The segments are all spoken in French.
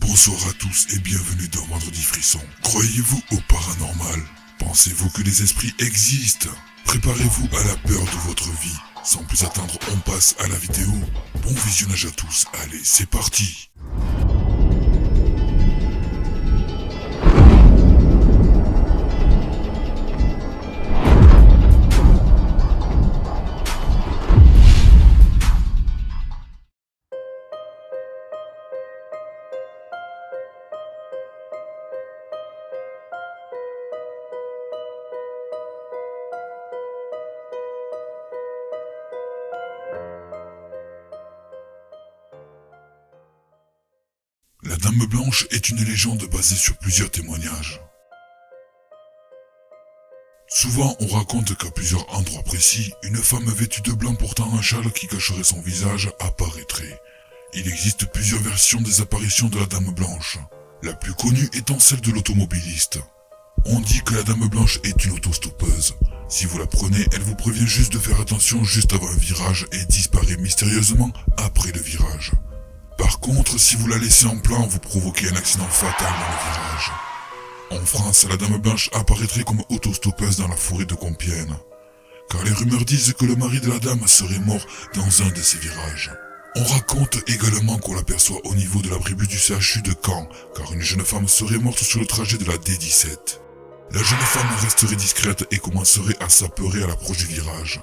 Bonsoir à tous et bienvenue dans Vendredi Frisson. Croyez-vous au paranormal? Pensez-vous que les esprits existent? Préparez-vous à la peur de votre vie. Sans plus attendre, on passe à la vidéo. Bon visionnage à tous, allez, c'est parti! La Dame Blanche est une légende basée sur plusieurs témoignages. Souvent, on raconte qu'à plusieurs endroits précis, une femme vêtue de blanc portant un châle qui cacherait son visage apparaîtrait. Il existe plusieurs versions des apparitions de la Dame Blanche, la plus connue étant celle de l'automobiliste. On dit que la Dame Blanche est une autostoppeuse. Si vous la prenez, elle vous prévient juste de faire attention juste avant un virage et disparaît mystérieusement après le virage. Par contre, si vous la laissez en plan, vous provoquez un accident fatal dans le virage. En France, la Dame Blanche apparaîtrait comme autostoppeuse dans la forêt de Compiègne, car les rumeurs disent que le mari de la dame serait mort dans un de ces virages. On raconte également qu'on l'aperçoit au niveau de l'abribus du CHU de Caen, car une jeune femme serait morte sur le trajet de la D17. La jeune femme resterait discrète et commencerait à s'apeurer à l'approche du virage.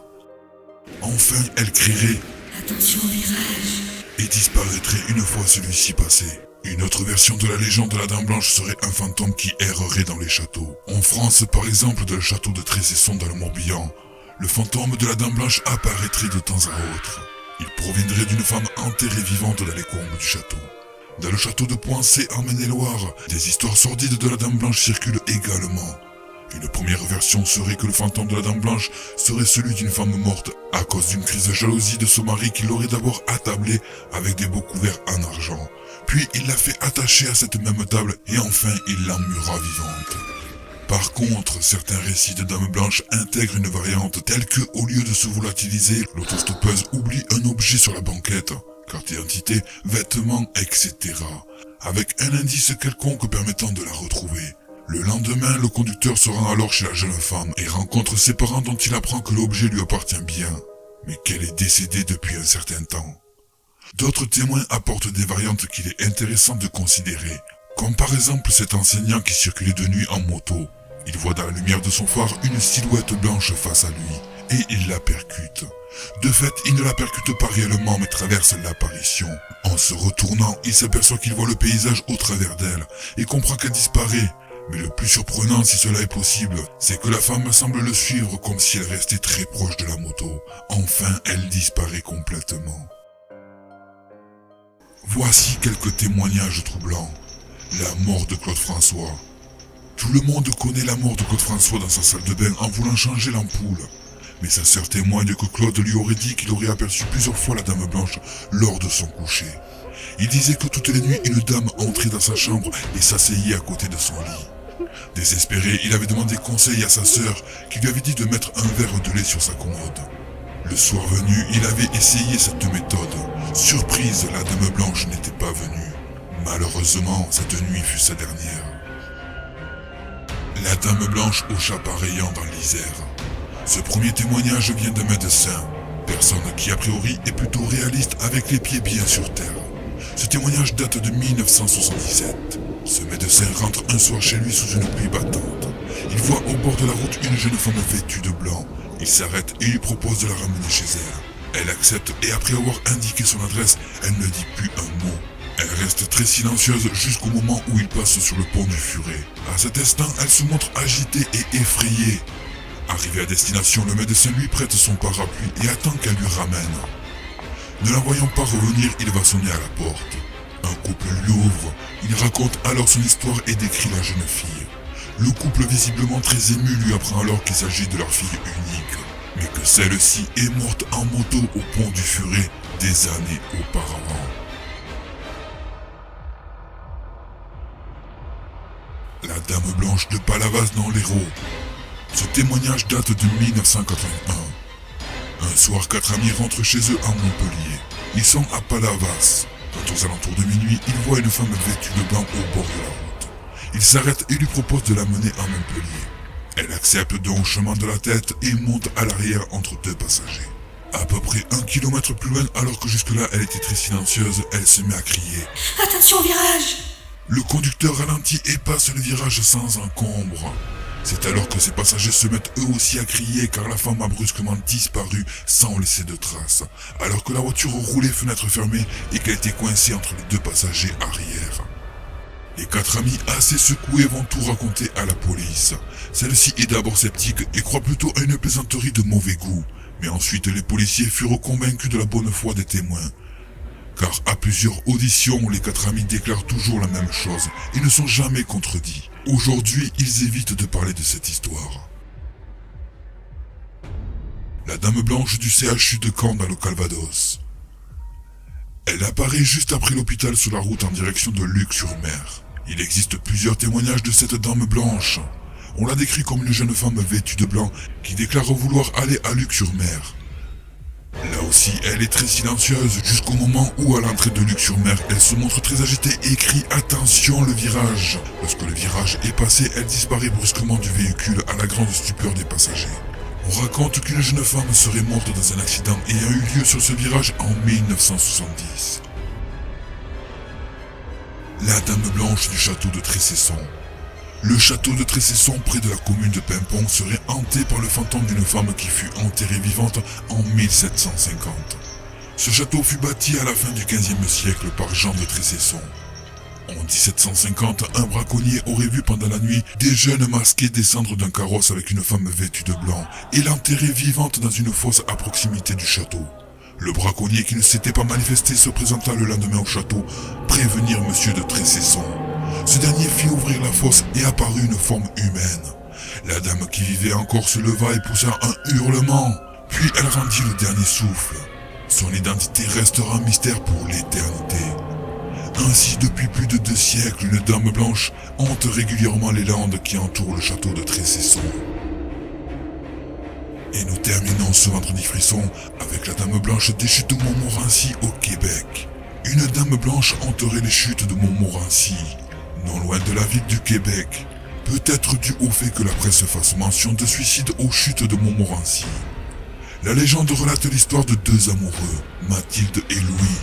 Enfin, elle crierait « Attention au virage !» et disparaîtrait une fois celui-ci passé. Une autre version de la légende de la Dame Blanche serait un fantôme qui errerait dans les châteaux. En France, par exemple, dans le château de Tressesson dans le Morbihan, le fantôme de la Dame Blanche apparaîtrait de temps à autre. Il proviendrait d'une femme enterrée vivante dans les combles du château. Dans le château de Poincé en Maine-et-Loire, des histoires sordides de la Dame Blanche circulent également. Une première version serait que le fantôme de la Dame Blanche serait celui d'une femme morte à cause d'une crise de jalousie de son mari qui l'aurait d'abord attablée avec des beaux couverts en argent. Puis il l'a fait attacher à cette même table et enfin il l'emmura vivante. Par contre, certains récits de Dame Blanche intègrent une variante telle que, au lieu de se volatiliser, l'autostoppeuse oublie un objet sur la banquette, carte d'identité, vêtements, etc., avec un indice quelconque permettant de la retrouver. Le lendemain, le conducteur se rend alors chez la jeune femme et rencontre ses parents dont il apprend que l'objet lui appartient bien, mais qu'elle est décédée depuis un certain temps. D'autres témoins apportent des variantes qu'il est intéressant de considérer, comme par exemple cet enseignant qui circulait de nuit en moto. Il voit dans la lumière de son phare une silhouette blanche face à lui, et il la percute. De fait, il ne la percute pas réellement mais traverse l'apparition. En se retournant, il s'aperçoit qu'il voit le paysage au travers d'elle, et comprend qu'elle disparaît. Mais le plus surprenant, si cela est possible, c'est que la femme semble le suivre comme si elle restait très proche de la moto. Enfin, elle disparaît complètement. Voici quelques témoignages troublants. La mort de Claude François. Tout le monde connaît la mort de Claude François dans sa salle de bain en voulant changer l'ampoule. Mais sa sœur témoigne que Claude lui aurait dit qu'il aurait aperçu plusieurs fois la Dame Blanche lors de son coucher. Il disait que toutes les nuits, une dame entrait dans sa chambre et s'asseyait à côté de son lit. Désespéré, il avait demandé conseil à sa sœur qui lui avait dit de mettre un verre de lait sur sa commode. Le soir venu, il avait essayé cette méthode. Surprise, la Dame Blanche n'était pas venue. Malheureusement, cette nuit fut sa dernière. La Dame Blanche au chat pareillant dans l'Isère. Ce premier témoignage vient d'un médecin, personne qui a priori est plutôt réaliste avec les pieds bien sur terre. Ce témoignage date de 1977. Ce médecin rentre un soir chez lui sous une pluie battante. Il voit au bord de la route une jeune femme vêtue de blanc. Il s'arrête et lui propose de la ramener chez elle. Elle accepte et après avoir indiqué son adresse, elle ne dit plus un mot. Elle reste très silencieuse jusqu'au moment où il passe sur le pont du Furet. À cet instant, elle se montre agitée et effrayée. Arrivé à destination, le médecin lui prête son parapluie et attend qu'elle lui ramène. Ne la voyant pas revenir, il va sonner à la porte. Un couple lui ouvre. Il raconte alors son histoire et décrit la jeune fille. Le couple, visiblement très ému, lui apprend alors qu'il s'agit de leur fille unique, mais que celle-ci est morte en moto au pont du Furet des années auparavant. La Dame Blanche de Palavas dans l'Hérault. Ce témoignage date de 1981. Un soir, 4 amis rentrent chez eux à Montpellier. Ils sont à Palavas. Quand aux alentours de minuit, il voit une femme vêtue de blanc au bord de la route. Il s'arrête et lui propose de la mener à Montpellier. Elle accepte d'un hochement de la tête et monte à l'arrière entre deux passagers. À peu près 1 kilomètre plus loin, alors que jusque-là elle était très silencieuse, elle se met à crier. Attention au virage! Le conducteur ralentit et passe le virage sans encombre. C'est alors que ses passagers se mettent eux aussi à crier car la femme a brusquement disparu sans laisser de traces, alors que la voiture roulait fenêtre fermée et qu'elle était coincée entre les deux passagers arrière. Les 4 amis assez secoués vont tout raconter à la police. Celle-ci est d'abord sceptique et croit plutôt à une plaisanterie de mauvais goût. Mais ensuite les policiers furent convaincus de la bonne foi des témoins. Car à plusieurs auditions, les 4 amis déclarent toujours la même chose et ne sont jamais contredits. Aujourd'hui, ils évitent de parler de cette histoire. La dame blanche du CHU de Caen dans le Calvados. Elle apparaît juste après l'hôpital sur la route en direction de Luc-sur-Mer. Il existe plusieurs témoignages de cette dame blanche. On la décrit comme une jeune femme vêtue de blanc qui déclare vouloir aller à Luc-sur-Mer. Là aussi, elle est très silencieuse jusqu'au moment où, à l'entrée de Luc-sur-Mer, elle se montre très agitée et crie « Attention, le virage !» Lorsque le virage est passé, elle disparaît brusquement du véhicule à la grande stupeur des passagers. On raconte qu'une jeune femme serait morte dans un accident ayant eu lieu sur ce virage en 1970. La dame blanche du château de Trécesson. Le château de Trécesson, près de la commune de Pimpon, serait hanté par le fantôme d'une femme qui fut enterrée vivante en 1750. Ce château fut bâti à la fin du XVe siècle par Jean de Trécesson. En 1750, un braconnier aurait vu pendant la nuit des jeunes masqués descendre d'un carrosse avec une femme vêtue de blanc et l'enterrer vivante dans une fosse à proximité du château. Le braconnier qui ne s'était pas manifesté se présenta le lendemain au château prévenir monsieur de Trécesson. Ce dernier fit ouvrir la fosse et apparut une forme humaine. La dame qui vivait encore se leva et poussa un hurlement, puis elle rendit le dernier souffle. Son identité restera un mystère pour l'éternité. Ainsi, depuis plus de 2 siècles, une dame blanche hante régulièrement les landes qui entourent le château de Trécesson. Et nous terminons ce vendredi frisson avec la dame blanche des chutes de Montmorency au Québec. Une dame blanche hanterait les chutes de Montmorency, non loin de la ville du Québec, peut-être dû au fait que la presse fasse mention de suicide aux chutes de Montmorency. La légende relate l'histoire de 2 amoureux, Mathilde et Louis.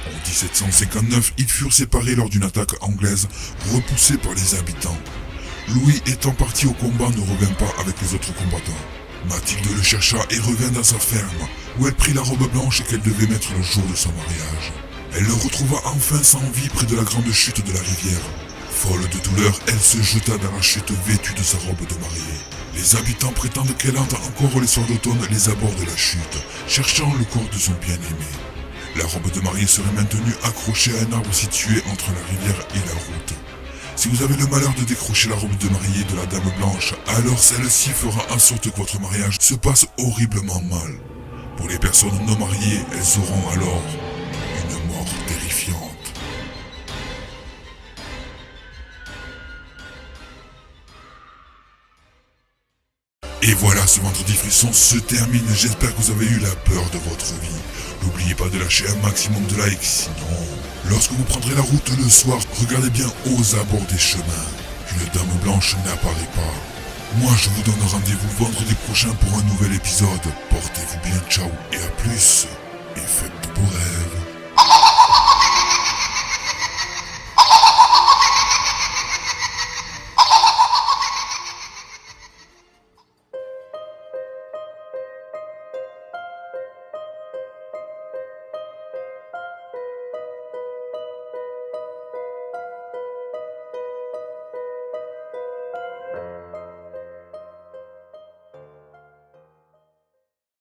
En 1759, ils furent séparés lors d'une attaque anglaise repoussée par les habitants. Louis, étant parti au combat, ne revint pas avec les autres combattants. Mathilde le chercha et revint dans sa ferme, où elle prit la robe blanche qu'elle devait mettre le jour de son mariage. Elle le retrouva enfin sans vie près de la grande chute de la rivière. Folle de douleur, elle se jeta dans la chute vêtue de sa robe de mariée. Les habitants prétendent qu'elle hante encore les soirs d'automne les abords de la chute, cherchant le corps de son bien-aimé. La robe de mariée serait maintenue accrochée à un arbre situé entre la rivière et la route. Si vous avez le malheur de décrocher la robe de mariée de la dame blanche, alors celle-ci fera en sorte que votre mariage se passe horriblement mal. Pour les personnes non mariées, elles auront alors une mort terrifiante. Et voilà, ce vendredi frisson se termine. J'espère que vous avez eu la peur de votre vie. N'oubliez pas de lâcher un maximum de likes, sinon, lorsque vous prendrez la route le soir, regardez bien aux abords des chemins. Une dame blanche n'apparaît pas. Moi, je vous donne rendez-vous vendredi prochain pour un nouvel épisode. Portez-vous bien, ciao et à plus.